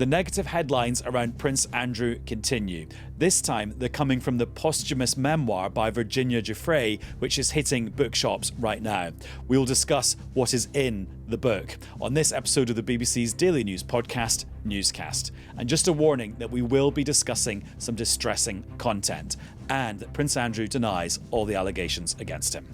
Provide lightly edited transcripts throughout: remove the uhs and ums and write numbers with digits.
The negative headlines around Prince Andrew continue. This time, they're coming from the posthumous memoir by Virginia Giuffre, which is hitting bookshops right now. We'll discuss what is in the book on this episode of the BBC's daily news podcast, Newscast. And just a warning that we will be discussing some distressing content, and that Prince Andrew denies all the allegations against him.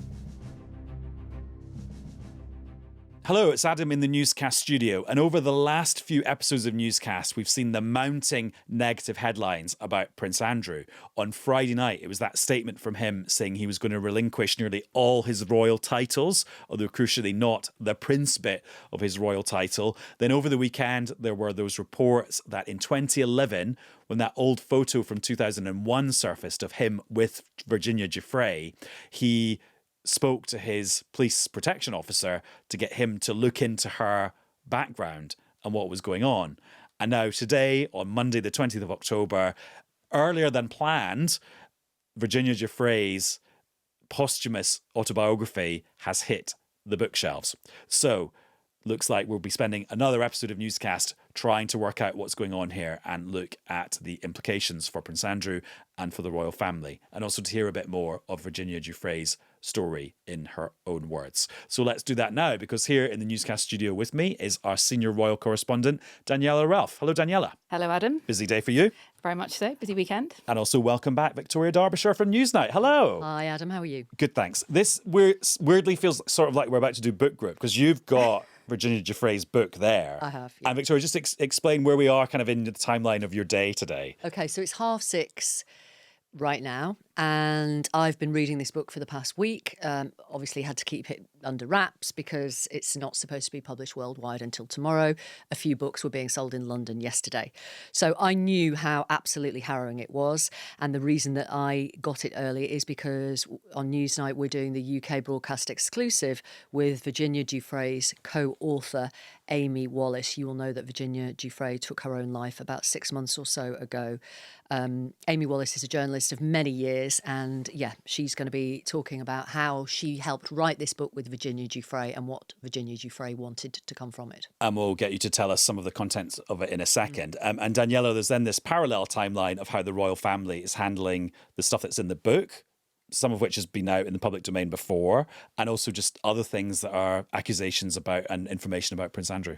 Hello, it's Adam in the Newscast studio, and over the last few episodes of Newscast, we've seen the mounting negative headlines about Prince Andrew. On Friday night, it was that statement from him saying he was going to relinquish nearly all his royal titles, although crucially not the prince bit of his royal title. Then over the weekend, there were those reports that in 2011, when that old photo from 2001 surfaced of him with Virginia Giuffre, he spoke to his police protection officer to get him to look into her background and what was going on. And now today, on Monday, the 20th of October, earlier than planned, Virginia Giuffre's posthumous autobiography has hit the bookshelves. So, looks like we'll be spending another episode of Newscast trying to work out what's going on here and look at the implications for Prince Andrew and for the royal family, and also to hear a bit more of Virginia Giuffre's story in her own words. So let's do that now, because here in the Newscast studio with me is our senior royal correspondent, Daniela Relph. Hello, Daniela. Hello, Adam. Busy day for you? Very much so. Busy weekend. And also welcome back, Victoria Derbyshire from Newsnight. Hello. Hi, Adam. How are you? Good, thanks. This weirdly feels sort of like we're about to do book group, because you've got Virginia Giuffre's book there. I have, yeah. And Victoria, just explain where we are kind of in the timeline of your day today. Okay, so it's 6:30 right now, and I've been reading this book for the past week. Obviously had to keep it under wraps because it's not supposed to be published worldwide until tomorrow. A few books were being sold in London yesterday. So I knew how absolutely harrowing it was. And the reason that I got it early is because on Newsnight, we're doing the UK broadcast exclusive with Virginia Giuffre's co-author, Amy Wallace. You will know that Virginia Giuffre took her own life about 6 months or so ago. Amy Wallace is a journalist of many years, and she's going to be talking about how she helped write this book with Virginia Giuffre and what Virginia Giuffre wanted to come from it. And we'll get you to tell us some of the contents of it in a second. And Daniela, there's then this parallel timeline of how the royal family is handling the stuff that's in the book, some of which has been out in the public domain before, and also just other things that are accusations about and information about Prince Andrew.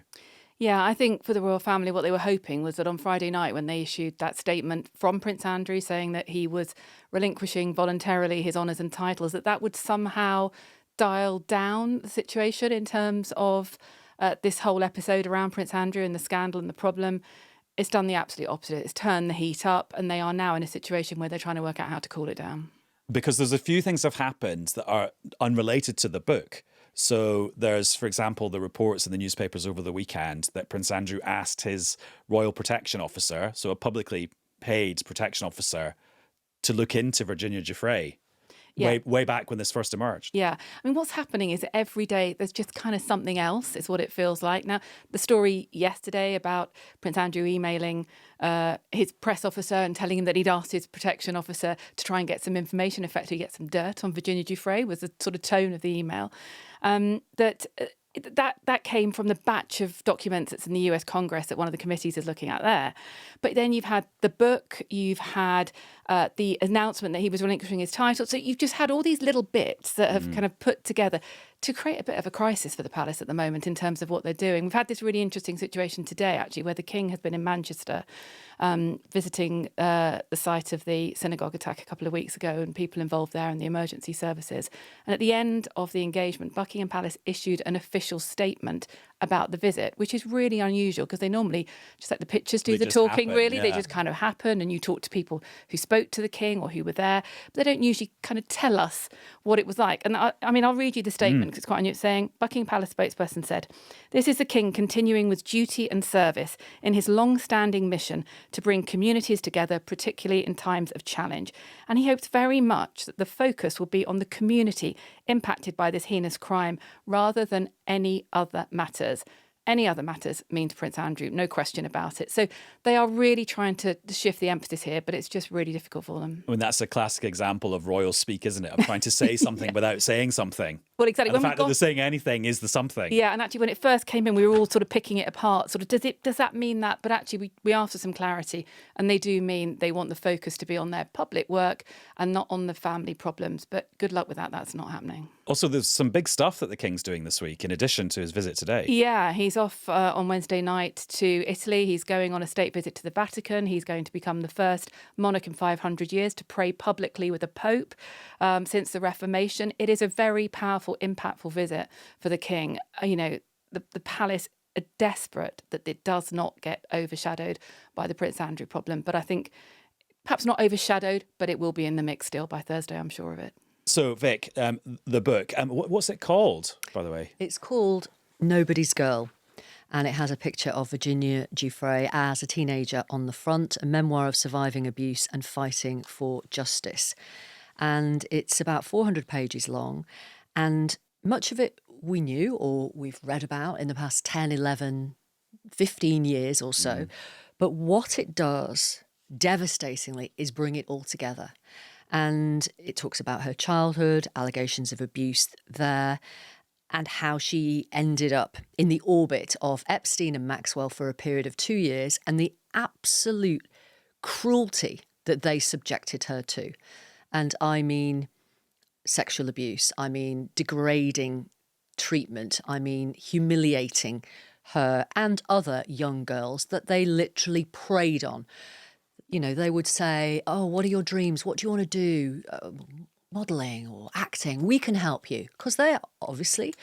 Yeah, I think for the royal family, what they were hoping was that on Friday night, when they issued that statement from Prince Andrew saying that he was relinquishing voluntarily his honours and titles, that would somehow dial down the situation in terms of this whole episode around Prince Andrew and the scandal and the problem. It's done the absolute opposite. It's turned the heat up, and they are now in a situation where they're trying to work out how to cool it down. Because there's a few things that have happened that are unrelated to the book. So there's, for example, the reports in the newspapers over the weekend that Prince Andrew asked his royal protection officer, so a publicly paid protection officer, to look into Virginia Giuffre. Yeah. Way back when this first emerged. Yeah. I mean, what's happening is every day there's just kind of something else, is what it feels like. Now, the story yesterday about Prince Andrew emailing his press officer and telling him that he'd asked his protection officer to try and get some information, effectively get some dirt on Virginia Giuffre, was the sort of tone of the email. That came from the batch of documents that's in the US Congress that one of the committees is looking at there. But then you've had the book, you've had the announcement that he was relinquishing his title. So you've just had all these little bits that have kind of put together to create a bit of a crisis for the palace at the moment in terms of what they're doing. We've had this really interesting situation today, actually, where the King has been in Manchester visiting the site of the synagogue attack a couple of weeks ago, and people involved there and the emergency services. And at the end of the engagement, Buckingham Palace issued an official statement about the visit, which is really unusual because they normally just let the pictures do the talking, really. Yeah. They just kind of happen, and you talk to people who spoke to the King or who were there, but they don't usually kind of tell us what it was like. And I mean, I'll read you the statement because it's quite unusual. It's saying, Buckingham Palace spokesperson said, "This is the King continuing with duty and service in his long-standing mission to bring communities together, particularly in times of challenge. And he hopes very much that the focus will be on the community impacted by this heinous crime rather than any other matters." Any other matters means Prince Andrew, no question about it. So they are really trying to shift the emphasis here, but it's just really difficult for them. I mean, that's a classic example of royal speak, isn't it? Of trying to say something without saying something. Well, exactly. And the When we fact that they're saying anything is the something. Yeah, and actually when it first came in, we were all sort of picking it apart. Sort of, does that mean that? But actually we asked for some clarity, and they do mean they want the focus to be on their public work and not on the family problems. But good luck with that. That's not happening. Also, there's some big stuff that the King's doing this week, in addition to his visit today. Yeah, he's off on Wednesday night to Italy. He's going on a state visit to the Vatican. He's going to become the first monarch in 500 years to pray publicly with a pope since the Reformation. It is a very powerful, impactful visit for the King. You know, the palace are desperate that it does not get overshadowed by the Prince Andrew problem. But I think perhaps not overshadowed, but it will be in the mix still by Thursday, I'm sure of it. So, Vic, the book, what's it called, by the way? It's called Nobody's Girl, and it has a picture of Virginia Giuffre as a teenager on the front, a memoir of surviving abuse and fighting for justice. And it's about 400 pages long, and much of it we knew or we've read about in the past 10, 11, 15 years or so. But what it does, devastatingly, is bring it all together. And it talks about her childhood, allegations of abuse there, and how she ended up in the orbit of Epstein and Maxwell for a period of 2 years, and the absolute cruelty that they subjected her to. And I mean sexual abuse, I mean degrading treatment, I mean humiliating her and other young girls that they literally preyed on. You know, they would say, oh, what are your dreams? What do you want to do? Modelling or acting? We can help you. Because they're obviously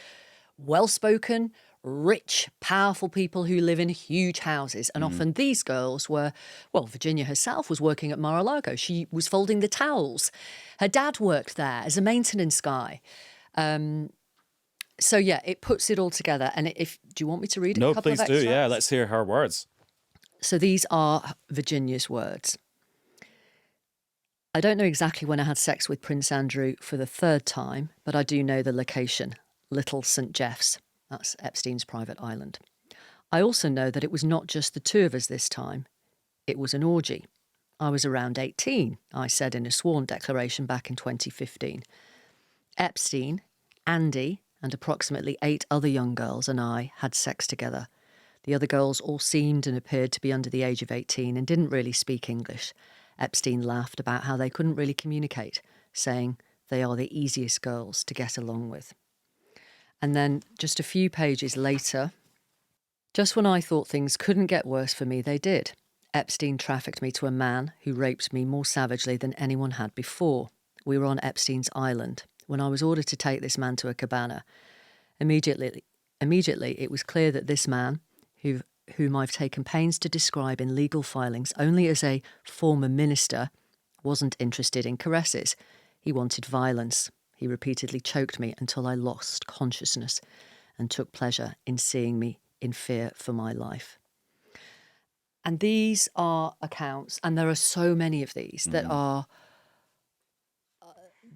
well-spoken, rich, powerful people who live in huge houses. And often these girls were, well, Virginia herself was working at Mar-a-Lago. She was folding the towels. Her dad worked there as a maintenance guy. So, yeah, it puts it all together. And do you want me to read a couple of extracts? No, please do. Yeah, let's hear her words. So these are Virginia's words. I don't know exactly when I had sex with Prince Andrew for the third time, but I do know the location, Little St. Jeff's. That's Epstein's private island. I also know that it was not just the two of us this time. It was an orgy. I was around 18, I said in a sworn declaration back in 2015. Epstein, Andy, and approximately 8 other young girls and I had sex together. The other girls all seemed and appeared to be under the age of 18 and didn't really speak English. Epstein laughed about how they couldn't really communicate, saying they are the easiest girls to get along with. And then just a few pages later, just when I thought things couldn't get worse for me, they did. Epstein trafficked me to a man who raped me more savagely than anyone had before. We were on Epstein's island when I was ordered to take this man to a cabana. Immediately it was clear that this man, whom I've taken pains to describe in legal filings only as a former minister, wasn't interested in caresses. He wanted violence. He repeatedly choked me until I lost consciousness and took pleasure in seeing me in fear for my life. And these are accounts, and there are so many of these that are...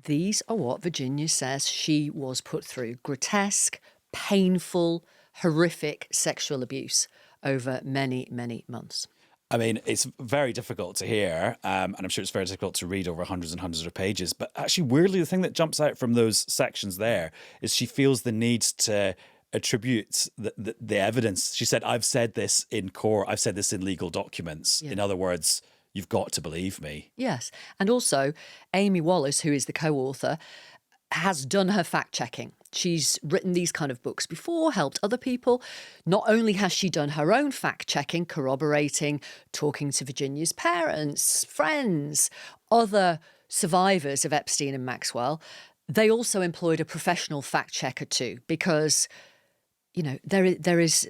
These are what Virginia says she was put through. Grotesque, painful, horrific sexual abuse over many, many months. I mean, it's very difficult to hear, and I'm sure it's very difficult to read over hundreds and hundreds of pages. But actually, weirdly, the thing that jumps out from those sections there is she feels the need to attribute the evidence. She said, I've said this in court, I've said this in legal documents. Yeah. In other words, you've got to believe me. Yes. And also, Amy Wallace, who is the co-author, has done her fact-checking. She's written these kind of books before, helped other people. Not only has she done her own fact-checking, corroborating, talking to Virginia's parents, friends, other survivors of Epstein and Maxwell, they also employed a professional fact-checker too, because, you know, there is...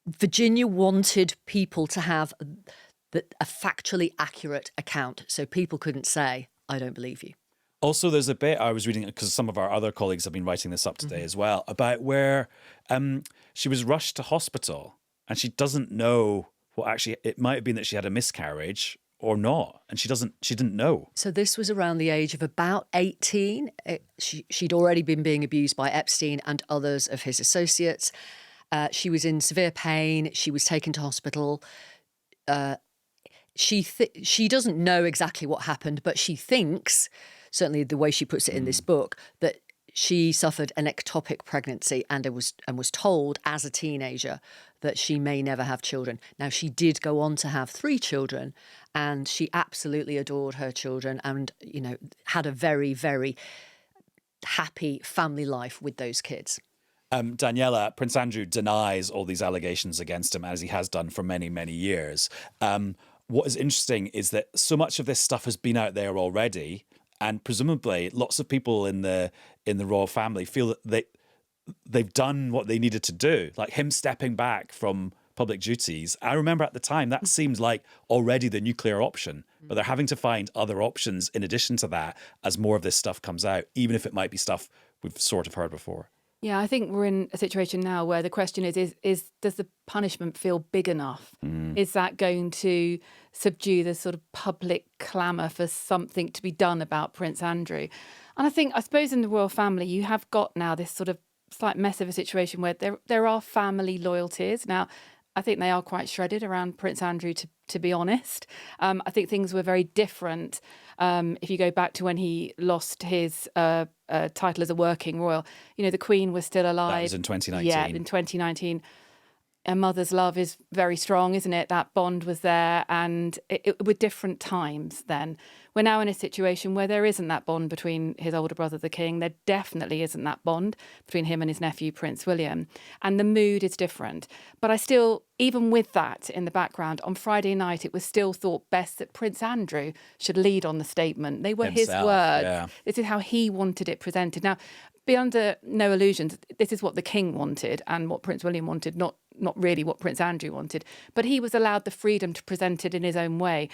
Virginia wanted people to have a factually accurate account, so people couldn't say, I don't believe you. Also, there's a bit I was reading, because some of our other colleagues have been writing this up today as well, about where she was rushed to hospital and she doesn't know what actually, it might have been that she had a miscarriage or not. And she didn't know. So this was around the age of about 18. She'd already been being abused by Epstein and others of his associates. She was in severe pain. She was taken to hospital. She doesn't know exactly what happened, but she thinks, certainly the way she puts it in this book, that she suffered an ectopic pregnancy and was told as a teenager that she may never have children. Now, she did go on to have 3 children, and she absolutely adored her children and, had a very, very happy family life with those kids. Daniela, Prince Andrew denies all these allegations against him, as he has done for many, many years. What is interesting is that so much of this stuff has been out there already, and presumably lots of people in the royal family feel that they've done what they needed to do, like him stepping back from public duties. I remember at the time that seemed like already the nuclear option, but they're having to find other options in addition to that as more of this stuff comes out, even if it might be stuff we've sort of heard before. Yeah, I think we're in a situation now where the question is does the punishment feel big enough? Is that going to subdue the sort of public clamour for something to be done about Prince Andrew? And I suppose in the royal family, you have got now this sort of slight mess of a situation where there are family loyalties. Now, I think they are quite shredded around Prince Andrew, to be honest. I think things were very different if you go back to when he lost his title as a working royal. The Queen was still alive. That was in 2019. Yeah, in 2019. A mother's love is very strong, isn't it? That bond was there, and it were different times then. We're now in a situation where there isn't that bond between his older brother, the King. There definitely isn't that bond between him and his nephew, Prince William. And the mood is different. But I still, even with that in the background, on Friday night, it was still thought best that Prince Andrew should lead on the statement. They were his words. Yeah. This is how he wanted it presented. Now, be under no illusions, this is what the King wanted and what Prince William wanted, not really what Prince Andrew wanted. But he was allowed the freedom to present it in his own way.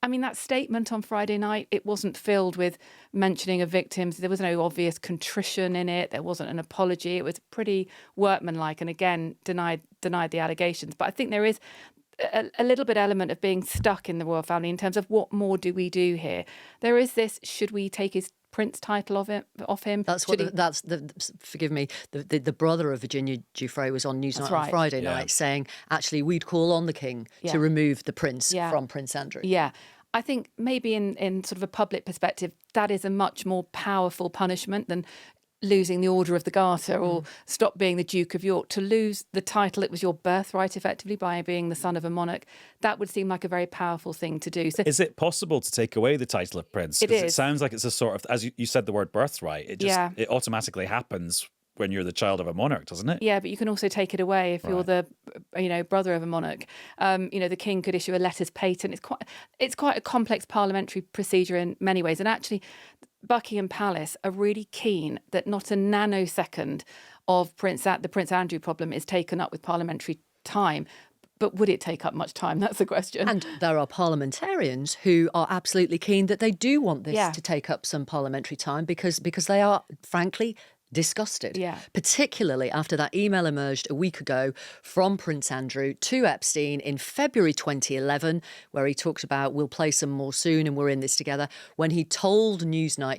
I mean, that statement on Friday night, it wasn't filled with mentioning of victims. There was no obvious contrition in it. There wasn't an apology. It was pretty workmanlike and, again, denied the allegations. But I think there is a little bit element of being stuck in the royal family in terms of what more do we do here? There is this, should we take his Prince title off him? Forgive me, the brother of Virginia Giuffre was on Newsnight on Friday night saying, actually, we'd call on the King to remove the Prince from Prince Andrew. Yeah. I think maybe in sort of a public perspective, that is a much more powerful punishment than losing the Order of the Garter or stop being the Duke of York. To lose the title, it was your birthright effectively by being the son of a monarch. That would seem like a very powerful thing to do. So, is it possible to take away the title of Prince? It is. It sounds like it's a sort of, as you said the word birthright, it automatically happens when you're the child of a monarch, doesn't it? Yeah, but you can also take it away if you're the, brother of a monarch. The King could issue a letters patent. It's quite a complex parliamentary procedure in many ways. And actually, Buckingham Palace are really keen that not a nanosecond of the Prince Andrew problem is taken up with parliamentary time. But would it take up much time? That's the question. And there are parliamentarians who are absolutely keen that they do want this to take up some parliamentary time because they are, frankly, disgusted, particularly after that email emerged a week ago from Prince Andrew to Epstein in February 2011, where he talked about we'll play some more soon and we're in this together. When he told Newsnight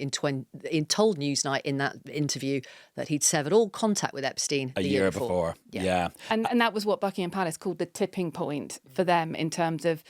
in that interview that he'd severed all contact with Epstein a year before. Yeah. And that was what Buckingham Palace called the tipping point for them in terms of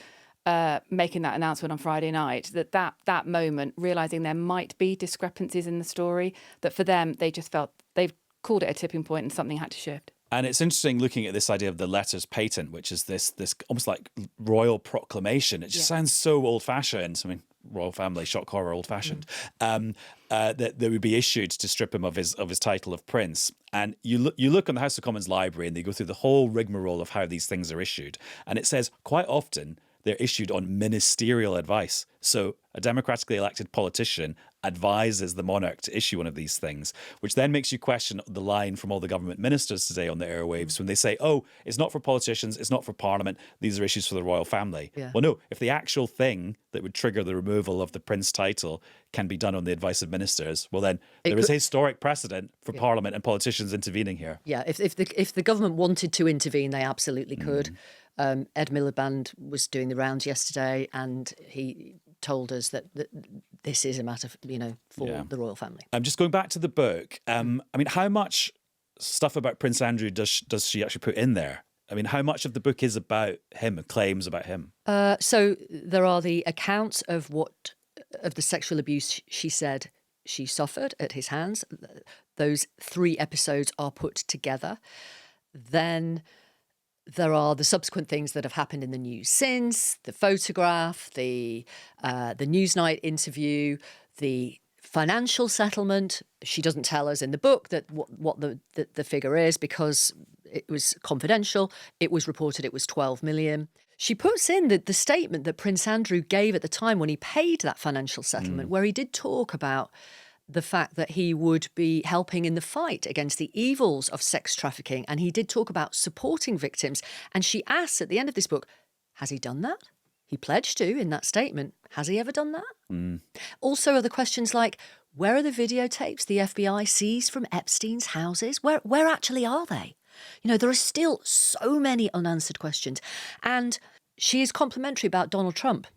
making that announcement on Friday night, that moment, realising there might be discrepancies in the story, that for them, they just felt they've called it a tipping point and something had to shift. And it's interesting looking at this idea of the letters patent, which is this almost like royal proclamation. It just sounds so old-fashioned. I mean, royal family, shock horror, old-fashioned. That would be issued to strip him of his title of prince. And you look on the House of Commons library and they go through the whole rigmarole of how these things are issued. And it says quite often they're issued on ministerial advice. So a democratically elected politician advises the monarch to issue one of these things, which then makes you question the line from all the government ministers today on the airwaves when they say, oh, it's not for politicians, it's not for parliament, these are issues for the royal family. Yeah. Well, no, if the actual thing that would trigger the removal of the prince title can be done on the advice of ministers, well then there is a historic precedent for parliament and politicians intervening here. Yeah, if the government wanted to intervene, they absolutely could. Ed Miliband was doing the rounds yesterday and he told us that this is a matter, for the royal family. I'm just going back to the book. I mean, how much stuff about Prince Andrew does she actually put in there? I mean, how much of the book is about him and claims about him? So there are the accounts of the sexual abuse she said she suffered at his hands. those 3 episodes are put together. Then there are the subsequent things that have happened in the news since, the photograph, the Newsnight interview, the financial settlement. She doesn't tell us in the book that what the figure is because it was confidential. It was reported it was 12 million. She puts in the statement that Prince Andrew gave at the time when he paid that financial settlement, where he did talk about the fact that he would be helping in the fight against the evils of sex trafficking. And he did talk about supporting victims. And she asks at the end of this book, has he done that? He pledged to in that statement. Has he ever done that? Also, other questions like, where are the videotapes the FBI seized from Epstein's houses? Where actually are they? You know, there are still so many unanswered questions. And she is complimentary about Donald Trump,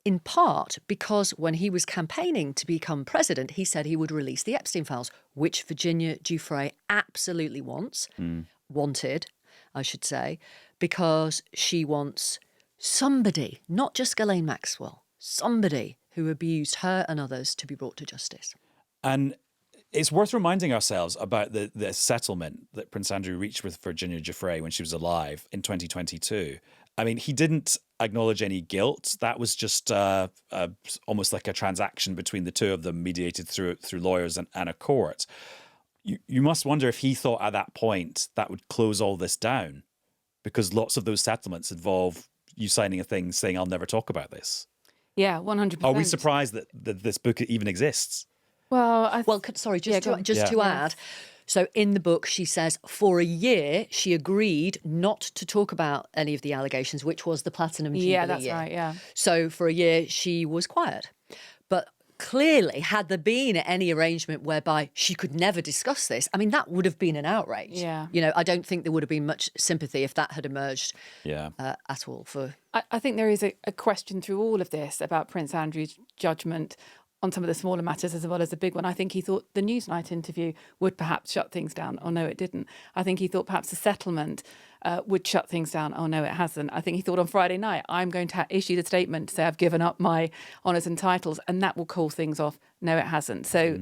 in part because when he was campaigning to become president, he said he would release the Epstein files, which Virginia Giuffre absolutely wanted, I should say, because she wants somebody, not just Ghislaine Maxwell, somebody who abused her and others to be brought to justice. And it's worth reminding ourselves about the settlement that Prince Andrew reached with Virginia Giuffre when she was alive in 2022. I mean, he didn't acknowledge any guilt. That was just almost like a transaction between the two of them, mediated through lawyers and a court. You must wonder if he thought at that point that would close all this down, because lots of those settlements involve you signing a thing saying, I'll never talk about this. Yeah, 100%. Are we surprised that this book even exists? Well, to add, so in the book, she says for a year, she agreed not to talk about any of the allegations, which was the Platinum Jubilee Yeah, that's year. right, yeah. So for a year, she was quiet. But clearly, had there been any arrangement whereby she could never discuss this, I mean, that would have been an outrage. Yeah. You know, I don't think there would have been much sympathy if that had emerged at all. I think there is a question through all of this about Prince Andrew's judgment on some of the smaller matters as well as the big one. I think he thought the Newsnight interview would perhaps shut things down. Oh, no, it didn't. I think he thought perhaps the settlement would shut things down. Oh, no, it hasn't. I think he thought on Friday night, I'm going to issue the statement to say I've given up my honours and titles, and that will call things off. No, it hasn't. So,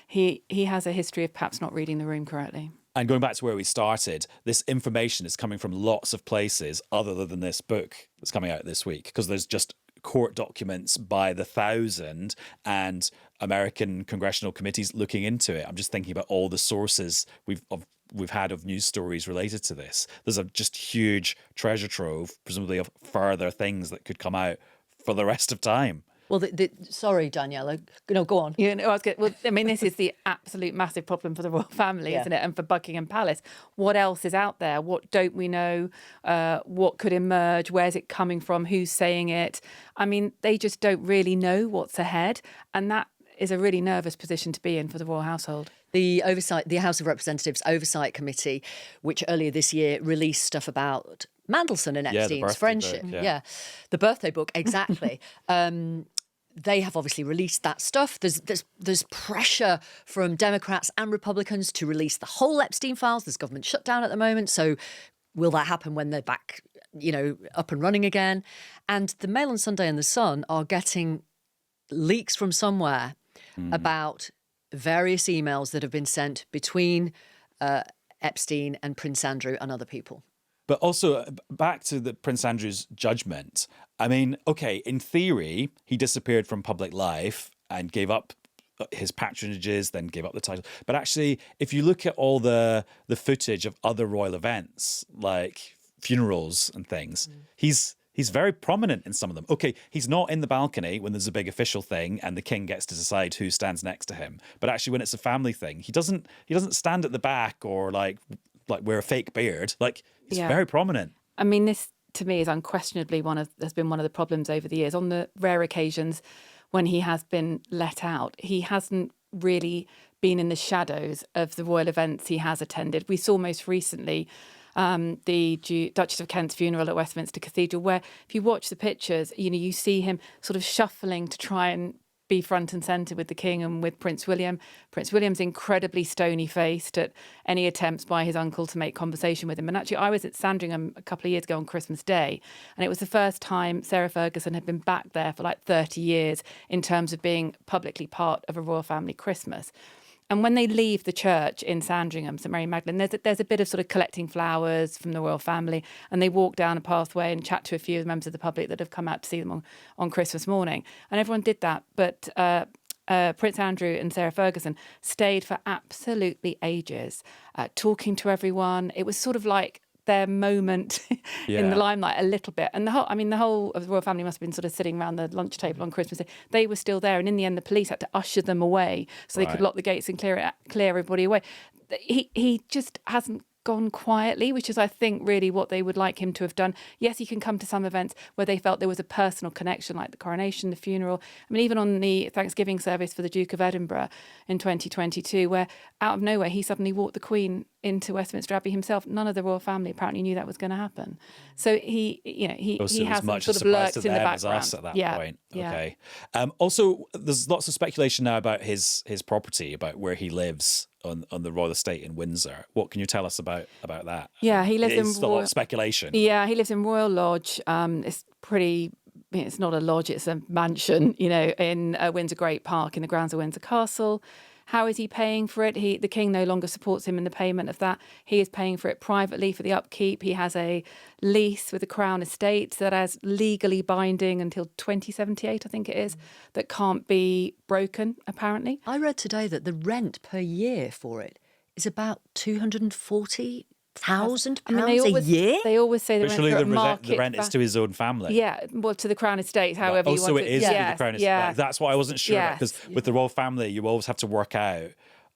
he has a history of perhaps not reading the room correctly. And going back to where we started, this information is coming from lots of places other than this book that's coming out this week, because there's just court documents by the thousand and American congressional committees looking into it. I'm just thinking about all the sources we've had of news stories related to this. There's a just huge treasure trove, presumably of further things that could come out for the rest of time. Well, sorry, Daniela. No, go on. Yeah, no, I mean, this is the absolute massive problem for the royal family, isn't it? And for Buckingham Palace. What else is out there? What don't we know? What could emerge? Where's it coming from? Who's saying it? I mean, they just don't really know what's ahead. And that is a really nervous position to be in for the royal household. The House of Representatives Oversight Committee, which earlier this year released stuff about Mandelson and Epstein's friendship. Book, the birthday book, exactly. They have obviously released that stuff. There's pressure from Democrats and Republicans to release the whole Epstein files. There's government shutdown at the moment. So will that happen when they're back, up and running again? And the Mail on Sunday and the Sun are getting leaks from somewhere about various emails that have been sent between Epstein and Prince Andrew and other people. But also, back to the Prince Andrew's judgment. I mean, okay, in theory, he disappeared from public life and gave up his patronages, then gave up the title. But actually, if you look at all the footage of other royal events, like funerals and things, he's very prominent in some of them. Okay, he's not in the balcony when there's a big official thing and the king gets to decide who stands next to him. But actually, when it's a family thing, he doesn't stand at the back or like wear a fake beard. Like, he's very prominent. I mean, this to me is unquestionably has been one of the problems over the years. On the rare occasions when he has been let out, he hasn't really been in the shadows of the royal events he has attended. We saw most recently the Duchess of Kent's funeral at Westminster Cathedral, where if you watch the pictures, you see him sort of shuffling to try and be front and centre with the King and with Prince William. Prince William's incredibly stony-faced at any attempts by his uncle to make conversation with him. And actually, I was at Sandringham a couple of years ago on Christmas Day, and it was the first time Sarah Ferguson had been back there for like 30 years in terms of being publicly part of a royal family Christmas. And when they leave the church in Sandringham, St Mary Magdalene, there's a bit of sort of collecting flowers from the royal family, and they walk down a pathway and chat to a few of the members of the public that have come out to see them on Christmas morning. And everyone did that, but Prince Andrew and Sarah Ferguson stayed for absolutely ages, talking to everyone. It was sort of like their moment in the limelight a little bit. And the whole of the royal family must have been sort of sitting around the lunch table on Christmas Day. They were still there. And in the end, the police had to usher them away so they could lock the gates and clear everybody away. He just hasn't gone quietly, which is, I think, really what they would like him to have done. Yes, he can come to some events where they felt there was a personal connection, like the coronation, the funeral. I mean, even on the Thanksgiving service for the Duke of Edinburgh in 2022, where out of nowhere he suddenly walked the Queen into Westminster Abbey himself. None of the royal family apparently knew that was going to happen. So he has sort of lurked in the background. As us at that point. Yeah. Okay. Also, there's lots of speculation now about his property, about where he lives on the royal estate in Windsor. What can you tell us about that? Yeah, he lives in a lot of speculation. Yeah, he lives in Royal Lodge. It's not a lodge, it's a mansion, in Windsor Great Park in the grounds of Windsor Castle. How is he paying for it? The King no longer supports him in the payment of that. He is paying for it privately for the upkeep. He has a lease with the Crown Estate that is legally binding until 2078, I think it is, that can't be broken, apparently. I read today that the rent per year for it is about £240,000 a year. They always say the rent is to his own family. Yeah, well, to the Crown Estate, however you want so it is to the Crown Estate. Yeah. That's what I wasn't sure because with the royal family, you always have to work out,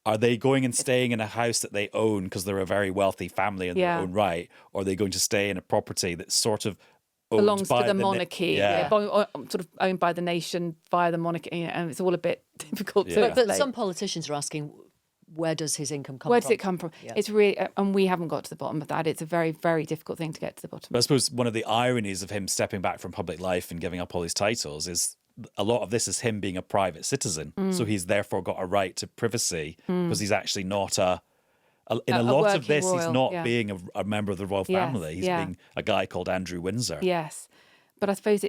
are they going and staying in a house that they own because they're a very wealthy family in their own right, or are they going to stay in a property that's sort of belongs to the monarchy, sort of owned by the nation via the monarchy, and it's all a bit difficult to explain. But some politicians are asking, where does his income come from? Where does it come from? Yeah. It's really, and we haven't got to the bottom of that. It's a very, very difficult thing to get to the bottom of. But I suppose one of the ironies of him stepping back from public life and giving up all his titles is a lot of this is him being a private citizen. So he's therefore got a right to privacy because he's actually not in a lot of this, he's not being a member of the royal family. He's being a guy called Andrew Windsor. Yes. But I suppose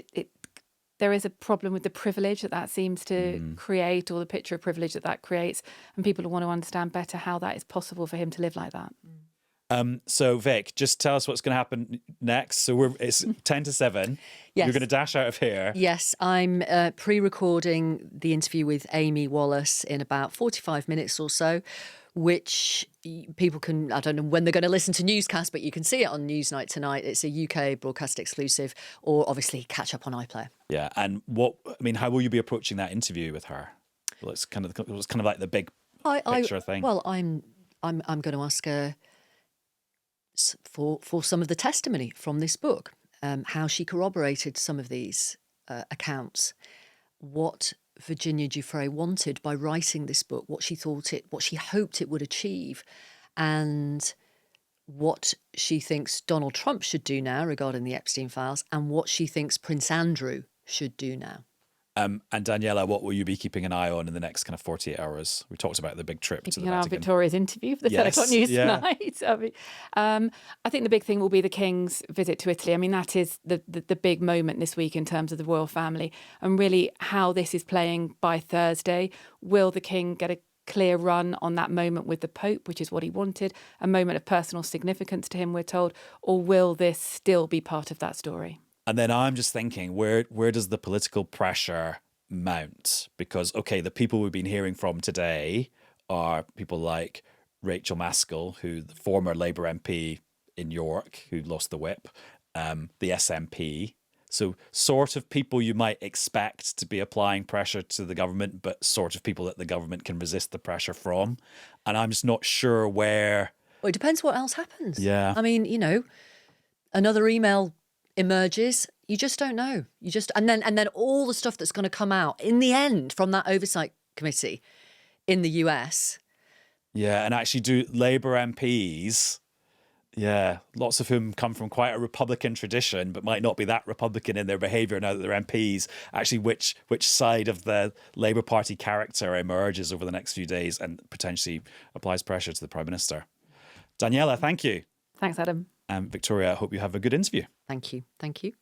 there is a problem with the privilege that seems to create, or the picture of privilege that creates, and people want to understand better how that is possible for him to live like that. So Vic, just tell us what's going to happen next. So it's 10 to 7. Yes. You're going to dash out of here. Yes, I'm pre-recording the interview with Amy Wallace in about 45 minutes or so, which people can, I don't know when they're going to listen to Newscast, but you can see it on Newsnight tonight. It's a UK broadcast exclusive, or obviously catch up on iPlayer. Yeah, and how will you be approaching that interview with her? Well, it's kind of like the big picture thing. Well, I'm going to ask her for some of the testimony from this book, how she corroborated some of these accounts, what Virginia Giuffre wanted by writing this book, what she hoped it would achieve, and what she thinks Donald Trump should do now regarding the Epstein files, and what she thinks Prince Andrew should do now. And Daniela, what will you be keeping an eye on in the next kind of 48 hours? We talked about the big trip to the Vatican. Victoria's interview for the 10 o'clock news tonight. I think the big thing will be the King's visit to Italy. I mean, that is the big moment this week in terms of the royal family, and really how this is playing by Thursday. Will the King get a clear run on that moment with the Pope, which is what he wanted, a moment of personal significance to him, we're told, or will this still be part of that story? And then I'm just thinking, where does the political pressure mount? Because, okay, the people we've been hearing from today are people like Rachel Maskell, the former Labour MP in York, who lost the whip, the SNP. So sort of people you might expect to be applying pressure to the government, but sort of people that the government can resist the pressure from. And I'm just not sure where... Well, it depends what else happens. Yeah. I mean, another email emerges, you just don't know. And then all the stuff that's going to come out in the end from that oversight committee in the US. Yeah, and actually do Labour MPs, lots of whom come from quite a Republican tradition, but might not be that Republican in their behaviour now that they're MPs. Actually, which side of the Labour Party character emerges over the next few days and potentially applies pressure to the Prime Minister. Daniela, thank you. Thanks, Adam. And Victoria, I hope you have a good interview. Thank you. Thank you.